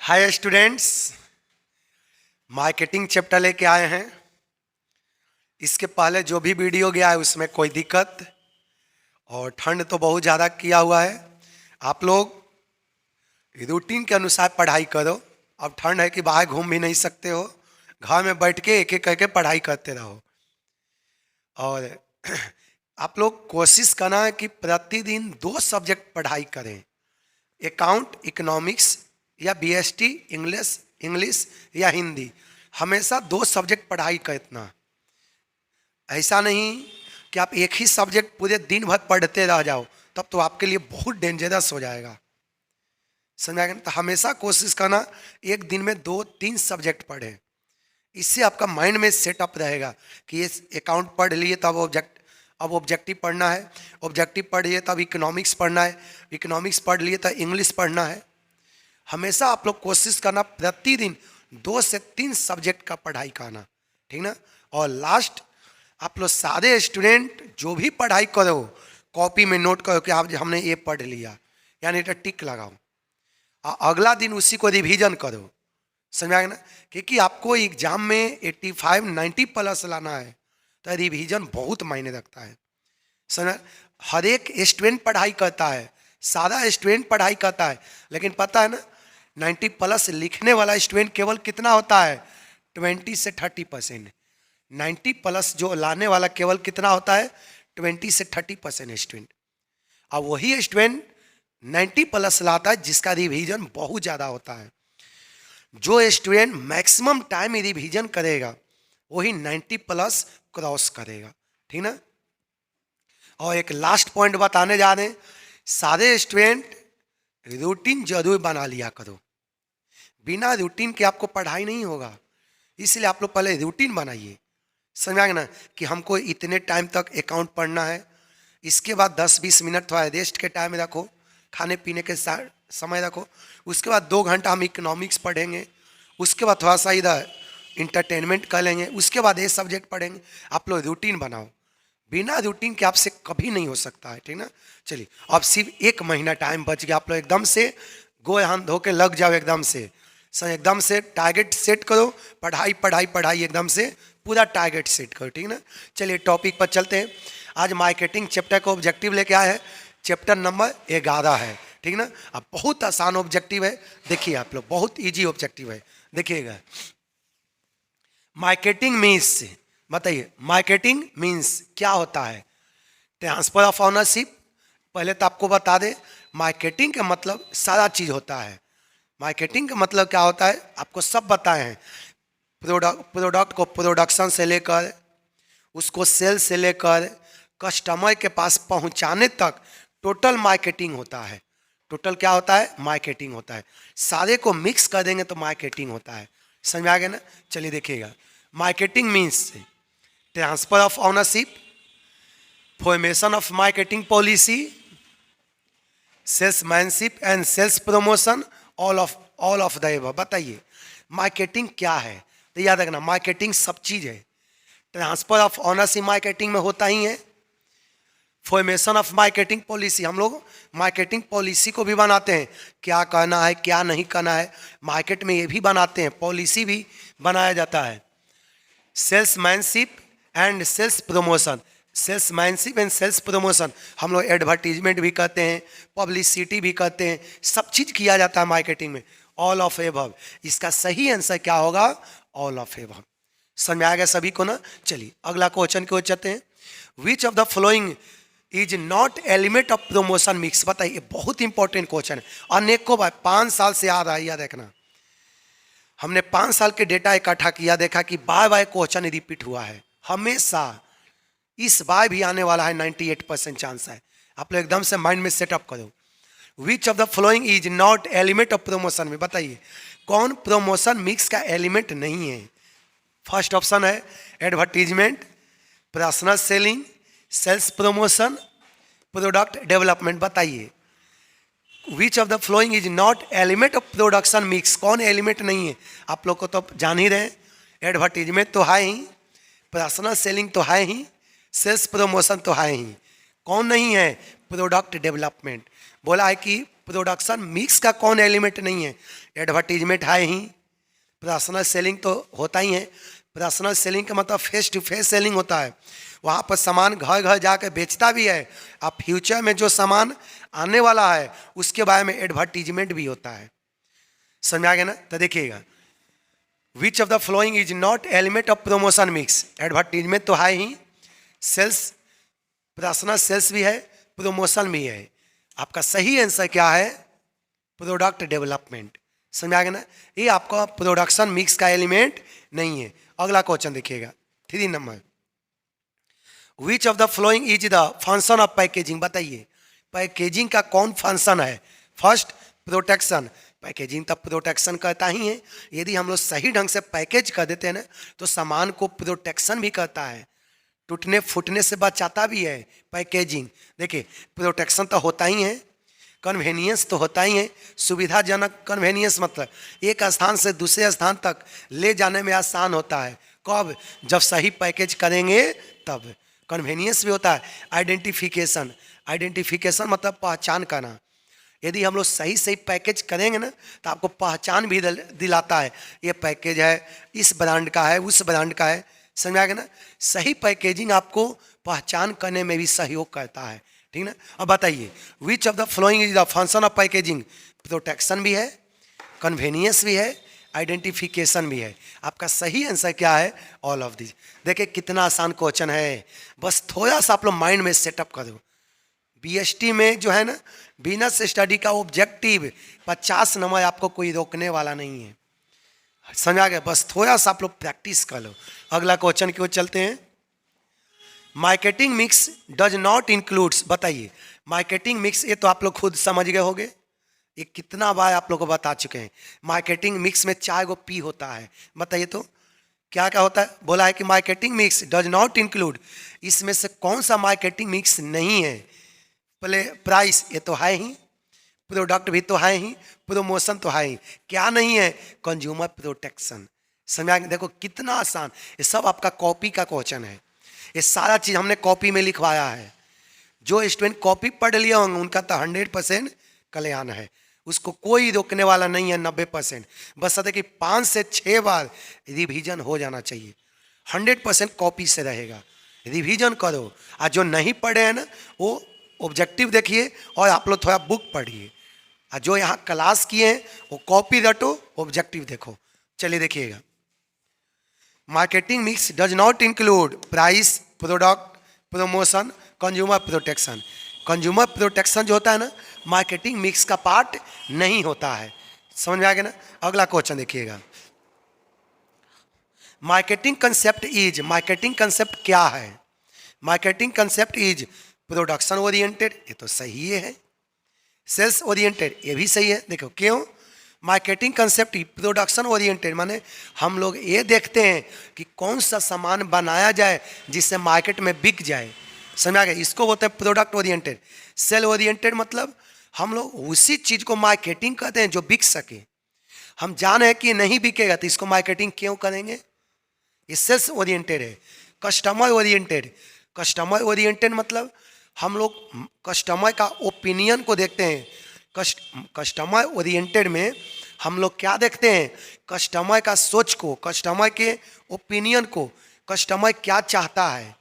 Hi students, marketing chapter लेके आए हैं। इसके पहले जो भी वीडियो गया है उसमें कोई दिक्कत और ठंड तो बहुत ज़्यादा किया हुआ है। आप लोग रूटीन के अनुसार पढ़ाई करो। अब ठंड है कि बाहर घूम भी नहीं सकते हो, घर में बैठ के एक एक करके पढ़ाई करते रहो। और आप लोग कोशिश करना है कि प्रतिदिन 2 सब्जेक्ट पढ़ाई करें, अकाउंट इकोनॉमिक्स या बीएसटी इंग्लिश या हिंदी। हमेशा 2 सब्जेक्ट पढ़ाई करना। ऐसा नहीं कि आप एक ही सब्जेक्ट पूरे दिन भर पढ़ते रह जाओ, तब तो आपके लिए बहुत डेंजरस हो जाएगा। समझा गया? तो हमेशा कोशिश करना एक दिन में 2-3 सब्जेक्ट पढ़ें। इससे आपका माइंड में सेटअप रहेगा कि ये अकाउंट पढ़ लिए तब अब ऑब्जेक्टिव पढ़ना है, ऑब्जेक्टिव पढ़ लिए तब इकोनॉमिक्स पढ़ना है, इकोनॉमिक्स पढ़ लिए तब इंग्लिश पढ़ना है। हमेशा आप लोग कोशिश करना प्रतिदिन 2 से 3 सब्जेक्ट का पढ़ाई करना, ठीक ना। और लास्ट, आप लोग सारे स्टूडेंट जो भी पढ़ाई करो कॉपी में नोट करो कि आप हमने ये पढ़ लिया, यानी तो टिक लगाओ। अगला दिन उसी को रिवीजन करो। समझ आएगा ना? क्योंकि आपको एग्जाम में 85-90 प्लस लाना है, तो रिवीजन बहुत मायने रखता है। समझ? हर एक स्टूडेंट पढ़ाई करता है, सारा स्टूडेंट पढ़ाई करता है, लेकिन पता है ना 90 प्लस लिखने वाला स्टूडेंट केवल कितना होता है? 20 से 30%। 90 प्लस जो लाने वाला केवल कितना होता है? 20 से 30% स्टूडेंट। अब वही स्टूडेंट 90 प्लस लाता है जिसका रिवीजन बहुत ज़्यादा होता है। जो स्टूडेंट मैक्सिमम टाइम रिवीजन करेगा वही 90 प्लस क्रॉस करेगा, ठीक ना। और एक लास्ट पॉइंट बताने जा रहे हैं, सारे स्टूडेंट रूटीन जरूर बना लिया करो। बिना रूटीन के आपको पढ़ाई नहीं होगा, इसलिए आप लोग पहले रूटीन बनाइए। समझा ना कि हमको इतने टाइम तक अकाउंट पढ़ना है, इसके बाद 10-20 मिनट थोड़ा रेस्ट के टाइम रखो, खाने पीने के समय रखो, उसके बाद 2 घंटा हम इकोनॉमिक्स पढ़ेंगे, उसके बाद थोड़ा सा इधर इंटरटेनमेंट कर लेंगे, उसके बाद ये सब्जेक्ट पढ़ेंगे। आप लोग रूटीन बनाओ, बिना रूटीन के आपसे कभी नहीं हो सकता है, ठीक ना। चलिए, अब सिर्फ 1 महीना टाइम बच गया। आप लोग एकदम से गो हाथ धो के लग जाओ, एकदम से टारगेट सेट करो। पढ़ाई पढ़ाई पढ़ाई, एकदम से पूरा टारगेट सेट करो, ठीक ना। चलिए टॉपिक पर चलते हैं। आज मार्केटिंग चैप्टर का ऑब्जेक्टिव लेके आए हैं, चैप्टर नंबर 11 है, ठीक ना। अब बहुत आसान ऑब्जेक्टिव है, देखिए आप लोग, बहुत इजी ऑब्जेक्टिव है, देखिएगा। मार्केटिंग मीन्स, बताइए मार्केटिंग मीन्स क्या होता है? Transfer of ownership. पहले तो आपको बता दें, मार्केटिंग का मतलब सारा चीज होता है। मार्केटिंग का मतलब क्या होता है आपको सब बताए हैं। प्रोडक्ट को प्रोडक्शन से लेकर उसको सेल से लेकर कस्टमर के पास पहुंचाने तक टोटल मार्केटिंग होता है। टोटल क्या होता है? मार्केटिंग होता है। सारे को मिक्स कर देंगे तो मार्केटिंग होता है। समझ में आ गया ना? चलिए देखिएगा, marketing means transfer of ownership, formation of marketing policy, salesmanship and sales promotion, all of the above. बताइए मार्केटिंग क्या है? तो याद रखना, मार्केटिंग सब चीज है। ट्रांसफर ऑफ ऑनरशिप मार्केटिंग में होता ही है। फॉर्मेशन ऑफ मार्केटिंग पॉलिसी, हम लोग मार्केटिंग पॉलिसी को भी बनाते हैं, क्या करना है क्या नहीं करना है मार्केट में, ये भी बनाते हैं, पॉलिसी भी बनाया जाता है। Salesmanship and sales promotion, salesmanship and sales promotion, हम लोग एडवर्टीजमेंट भी करते हैं, पब्लिसिटी भी करते हैं, सब चीज किया जाता है मार्केटिंग में। ऑल ऑफ एबव, इसका सही आंसर क्या होगा? All of above. समझ में आ गया सभी को ना? चलिए अगला क्वेश्चन की ओर चलते हैं। विच of the following is not element of promotion mix? बताइए, बहुत इंपॉर्टेंट क्वेश्चन है, अनेकों बार 5 साल से याद है, याद रखना। हमने 5 साल के डेटा इकट्ठा किया, देखा कि बार बार क्वेश्चन रिपीट हुआ है हमेशा। इस बार भी आने वाला है, 98% चांस है। आप लोग एकदम से माइंड में सेटअप करो। Which of the following is not element of promotion में? बताइए कौन प्रमोशन मिक्स का एलिमेंट नहीं है? फर्स्ट ऑप्शन है advertisement, personal selling, sales promotion, product development. बताइए which of the following is not element of production mix, कौन element नहीं है? आप लोग को तो जान ही रहे, एडवर्टीजमेंट तो है ही, पर्सनल सेलिंग तो है ही, सेल्स प्रमोशन तो है ही, कौन नहीं है? Product development. बोला है कि प्रोडक्शन मिक्स का कौन एलिमेंट नहीं है? एडवर्टीजमेंट है ही, पर्सनल सेलिंग तो होता ही है। पर्सनल सेलिंग का मतलब फेस टू फेस सेलिंग होता है, वहाँ पर सामान घर घर जाकर बेचता भी है। अब फ्यूचर में जो सामान आने वाला है उसके बारे में एडवर्टीजमेंट भी होता है। समझ आ गया ना? तो देखिएगा, विच of the following is not element of promotion mix. Advertisement तो है ही, सेल्स, पर्सनल सेल्स भी है, प्रमोशन भी है। आपका सही आंसर क्या है? Product development. समझ आ गया ना? ये आपका प्रोडक्शन मिक्स का एलिमेंट नहीं है। अगला क्वेश्चन देखिएगा, 3 number. Which of the following is the function of packaging. बताइए पैकेजिंग का कौन फंक्शन है? First, protection. पैकेजिंग तब प्रोटेक्शन करता ही है। यदि हम लोग सही ढंग से पैकेज कर देते हैं ना तो सामान को प्रोटेक्शन भी करता है, टूटने फूटने से बचाता भी है पैकेजिंग। देखिए प्रोटेक्शन तो होता ही है, कन्वेनियंस तो होता ही है, सुविधाजनक। कन्वेनियंस मतलब एक स्थान से दूसरे स्थान तक ले जाने में आसान होता है। कब? जब सही पैकेज करेंगे तब। कन्वेनियंस भी होता है। आइडेंटिफिकेशन, आइडेंटिफिकेशन मतलब पहचान करना। यदि हम लोग सही सही पैकेज करेंगे ना तो आपको पहचान भी दिलाता है, ये पैकेज है इस ब्रांड का है, उस ब्रांड का है। समझ आ गया ना? सही पैकेजिंग आपको पहचान करने में भी सहयोग करता है, ठीक ना? अब बताइए which of the following is the function of packaging. Protection भी है, कन्वेनियंस भी है, आइडेंटिफिकेशन भी है। आपका सही आंसर क्या है? All of this. देखिए कितना आसान क्वेश्चन है, बस थोड़ा सा आप लोग माइंड में सेटअप कर दो। बीएसटी में जो है ना बिजनेस स्टडी का ऑब्जेक्टिव 50 नंबर, आपको कोई रोकने वाला नहीं है। समझ आ गया? बस थोड़ा सा आप लोग प्रैक्टिस कर लो। अगला क्वेश्चन की ओर चलते हैं। Marketing mix does not includes. बताइए मार्केटिंग मिक्स, ये तो आप लोग खुद समझ गए होंगे, ये कितना बार आप लोग को बता चुके हैं। मार्केटिंग मिक्स में 4 गो पी होता है। बताइए तो क्या क्या होता है? बोला है कि marketing mix does not include, इसमें से कौन सा मार्केटिंग मिक्स नहीं है? पहले प्राइस, ये तो है ही, प्रोडक्ट भी तो है ही, प्रमोशन तो है ही, क्या नहीं है? Consumer protection. समझ आ गया? देखो कितना आसान, ये सब आपका कॉपी का क्वेश्चन है। ये सारा चीज हमने कॉपी में लिखवाया है। जो स्टूडेंट कॉपी पढ़ लिया होंगे उनका तो 100% कल्याण है, उसको कोई रोकने वाला नहीं है। 90%, बस सदा कि 5 से 6 बार रिवीजन हो जाना चाहिए। 100% कॉपी से रहेगा, रिवीजन करो। और जो नहीं पढ़े हैं ना वो ऑब्जेक्टिव देखिए और आप लोग थोड़ा बुक पढ़िए। और जो यहाँ क्लास किए हैं वो कॉपी रटो, ऑब्जेक्टिव देखो। चलिए देखिएगा, marketing mix does not include price, product, promotion, consumer protection. Consumer protection जो होता है ना मार्केटिंग मिक्स का पार्ट नहीं होता है। समझ में आ गया ना? अगला क्वेश्चन देखिएगा, marketing concept is. Marketing concept क्या है? Marketing concept is production oriented, ये तो सही है। सेल्स ओरिएंटेड, ये भी सही है। देखो क्यों? मार्केटिंग कंसेप्ट प्रोडक्शन ओरिएंटेड माने हम लोग ये देखते हैं कि कौन सा सामान बनाया जाए जिससे मार्केट में बिक जाए। समझ आ गया? इसको बोलते हैं प्रोडक्ट ओरिएंटेड। सेल ओरिएंटेड मतलब हम लोग उसी चीज को मार्केटिंग करते हैं जो बिक सके। हम जान है कि नहीं बिकेगा तो इसको मार्केटिंग क्यों करेंगे? ये सेल्स ओरिएंटेड है। कस्टमर ओरिएंटेड, कस्टमर ओरिएंटेड मतलब हम लोग कस्टमर का ओपिनियन को देखते हैं। कस्टमर ओरिएंटेड में हम लोग क्या देखते हैं? कस्टमर का सोच को, कस्टमर के ओपिनियन को, कस्टमर क्या चाहता है,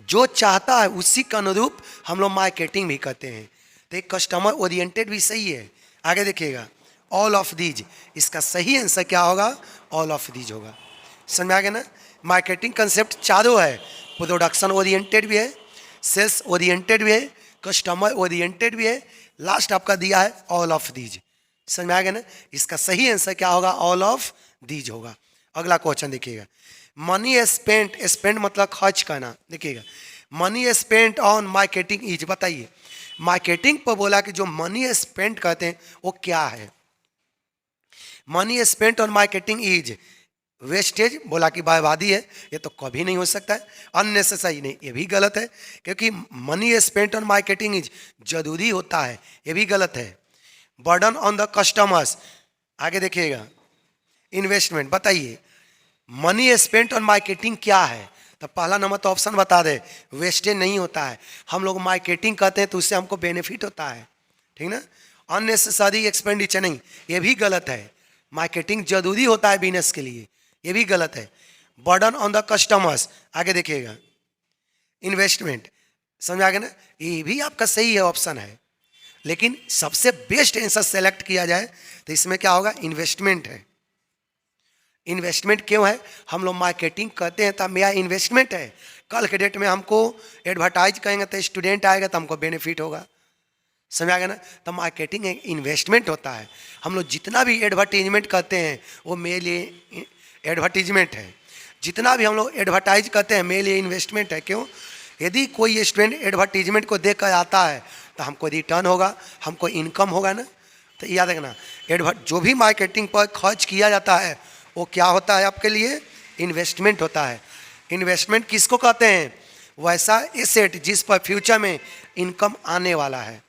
जो चाहता है उसी के अनुरूप हम लोग मार्केटिंग भी करते हैं। तो एक कस्टमर ओरिएंटेड भी सही है। आगे देखिएगा, ऑल ऑफ दीज, इसका सही आंसर क्या होगा? ऑल ऑफ दीज होगा। समझ में आ गया ना? मार्केटिंग कंसेप्ट चारों है, प्रोडक्शन ओरिएंटेड भी है, सेल्स ओरिएंटेड भी है, कस्टमर ओरिएंटेड भी है, लास्ट आपका दिया है ऑल ऑफ दीज। समझ में आ गया ना? इसका सही आंसर क्या होगा? ऑल ऑफ दीज होगा। अगला क्वेश्चन देखिएगा, मनी स्पेंट, स्पेंड मतलब खर्च करना। देखिएगा money spent on marketing is. बताइए मार्केटिंग पर बोला कि जो मनी स्पेंड करते हैं वो क्या है? Money spent on marketing is wastage, बोला कि बर्बादी है, ये तो कभी नहीं हो सकता है। अननेसेसरी नहीं, ये भी गलत है, क्योंकि money spent on marketing is जरूरी होता है, ये भी गलत है। बर्डन ऑन द कस्टमर्स, आगे देखिएगा इन्वेस्टमेंट। बताइए मनी स्पेंट ऑन मार्केटिंग क्या है? तो पहला नंबर तो ऑप्शन बता दे, वेस्टेज नहीं होता है। हम लोग मार्केटिंग करते हैं तो उससे हमको बेनिफिट होता है, ठीक ना। अननेसेसरी एक्सपेंडिचर नहीं, ये भी गलत है। मार्केटिंग जरूरी होता है बिजनेस के लिए, ये भी गलत है। बर्डन ऑन द कस्टमर्स, आगे देखिएगा। इन्वेस्टमेंट, समझ आ गया ना, ये भी आपका सही है, ऑप्शन है। लेकिन सबसे बेस्ट आंसर सेलेक्ट किया जाए तो इसमें क्या होगा, इन्वेस्टमेंट है। इन्वेस्टमेंट क्यों है, हम लोग मार्केटिंग करते हैं तब मेरा इन्वेस्टमेंट है। कल के डेट में हमको एडवर्टाइज करेंगे तो स्टूडेंट आएगा तो हमको बेनिफिट होगा, समझ आ गया ना। तो मार्केटिंग एक इन्वेस्टमेंट होता है। हम लोग जितना भी एडवर्टीजमेंट करते हैं वो मेरे लिए एडवर्टीजमेंट है। जितना भी हम लोग एडवर्टाइज करते हैं मेरे लिए इन्वेस्टमेंट है। क्यों, यदि कोई स्टूडेंट एडवर्टीजमेंट को देख कर आता है तो हमको रिटर्न होगा, हमको इनकम होगा ना। तो याद रखना, जो भी मार्केटिंग पर खर्च किया जाता है वो क्या होता है आपके लिए, इन्वेस्टमेंट होता है। इन्वेस्टमेंट किसको कहते हैं, वैसा एसेट जिस पर फ्यूचर में इनकम आने वाला है,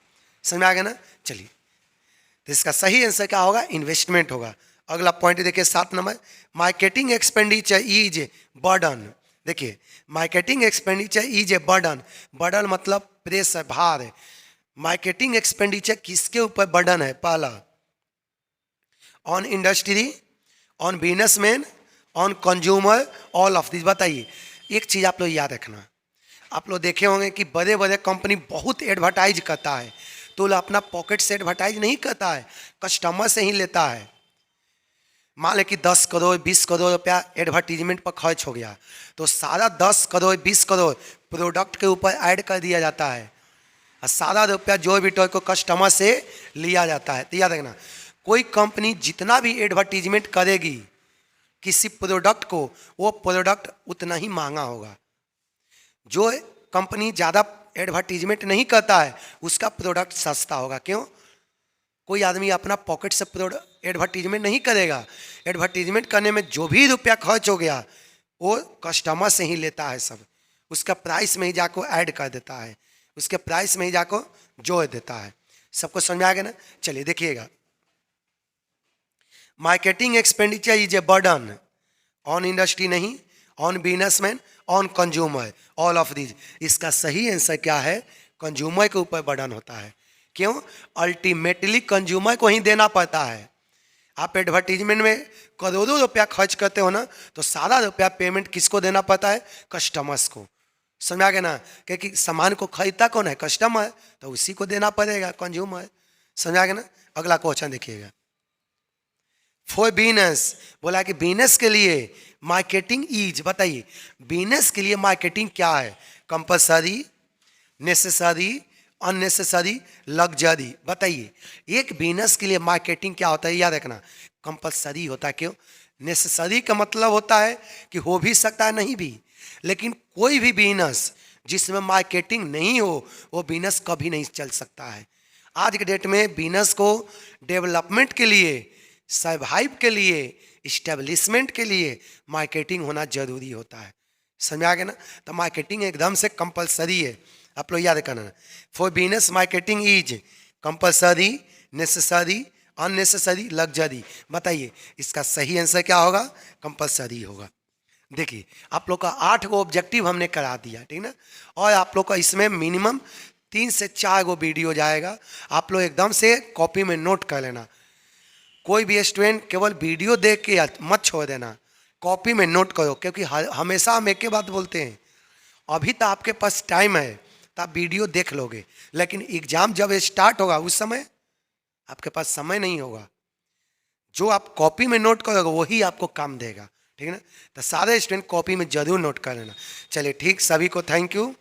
समझ आ गया ना। चलिए, तो इसका सही आंसर क्या होगा, इन्वेस्टमेंट होगा। अगला पॉइंट देखिए 7 नंबर, मार्केटिंग एक्सपेंडिचर इज बर्डन। देखिए, marketing expenditure is a burden. Burden मतलब प्रेशर, भार है। मार्केटिंग एक्सपेंडिचर किसके ऊपर बर्डन है, पहला on industry, on businessman, on consumer, all of this. बताइए, एक चीज़ आप लोग याद रखना, आप लोग देखे होंगे कि बड़े बड़े कंपनी बहुत एडवर्टाइज करता है तो अपना पॉकेट से एडवर्टाइज नहीं करता है, कस्टमर से ही लेता है। मान ले कि 10 करोड़ 20 करोड़ रुपया एडवर्टीजमेंट पर खर्च हो गया तो सारा 10 करोड़ 20 करोड़ प्रोडक्ट के ऊपर ऐड कर दिया जाता है और सारा रुपया जो भी टॉय को कस्टमर से लिया जाता है। तो याद रखना, कोई कंपनी जितना भी एडवर्टीजमेंट करेगी किसी प्रोडक्ट को, वो प्रोडक्ट उतना ही महंगा होगा। जो कंपनी ज़्यादा एडवर्टीजमेंट नहीं करता है उसका प्रोडक्ट सस्ता होगा। क्यों, कोई आदमी अपना पॉकेट से एडवर्टीजमेंट नहीं करेगा। एडवर्टीजमेंट करने में जो भी रुपया खर्च हो गया वो कस्टमर से ही लेता है, सब उसका प्राइस में ही जाको ऐड कर देता है, उसके प्राइस में ही जाको जोड़ देता है। सबको समझ आ गया ना। चलिए देखिएगा, marketing expenditure is a burden on industry नहीं, on businessman, on consumer, all of these. इसका सही आंसर क्या है, कंज्यूमर के ऊपर बर्डन होता है। क्यों, अल्टीमेटली कंज्यूमर को ही देना पड़ता है। आप एडवर्टीजमेंट में करोड़ों रुपया खर्च करते हो ना तो सारा रुपया पेमेंट किसको देना पड़ता है, कस्टमर्स को। समझ आ गया ना, क्योंकि सामान को खरीदता कौन है, कस्टमर, तो उसी को देना पड़ेगा, कंज्यूमर। समझ आ गया ना। अगला क्वेश्चन देखिएगा, फॉर बिजनेस, बोला कि बिजनेस के लिए मार्केटिंग इज। बताइए, बिजनेस के लिए मार्केटिंग क्या है, कंपलसरी, नेसेसरी, अननेसेसरी, लग्जरी। बताइए, एक बिजनेस के लिए मार्केटिंग क्या होता है, याद रखना, कंपलसरी होता है। क्यों, नेसेसरी का मतलब होता है कि हो भी सकता है नहीं भी, लेकिन कोई भी बिजनेस जिसमें मार्केटिंग नहीं हो वो बिजनेस कभी नहीं चल सकता है। आज के डेट में बिजनेस को डेवलपमेंट के लिए, सर्वाइव के लिए, इस्टेब्लिशमेंट के लिए मार्केटिंग होना जरूरी होता है। समझ आ गया ना। तो मार्केटिंग एकदम से कंपलसरी है, आप लोग याद करना। For business marketing is compulsory, necessary, unnecessary, luxury. बताइए, इसका सही आंसर क्या होगा, कंपलसरी होगा। देखिए, आप लोग का 8 गो ऑब्जेक्टिव हमने करा दिया, ठीक ना। और आप लोग का इसमें मिनिमम 3 से 4 गो वीडियो जाएगा, आप लोग एकदम से कॉपी में नोट कर लेना। कोई भी स्टूडेंट केवल वीडियो देख के मत छोड़ देना, कॉपी में नोट करो, क्योंकि हमेशा हम एक ही बात बोलते हैं, अभी तो आपके पास टाइम है तो आप वीडियो देख लोगे, लेकिन एग्जाम जब स्टार्ट होगा उस समय आपके पास समय नहीं होगा। जो आप कॉपी में नोट करोगे वही आपको काम देगा, ठीक है ना। तो सारे स्टूडेंट कॉपी में जरूर नोट कर लेना। चलिए ठीक, सभी को थैंक यू।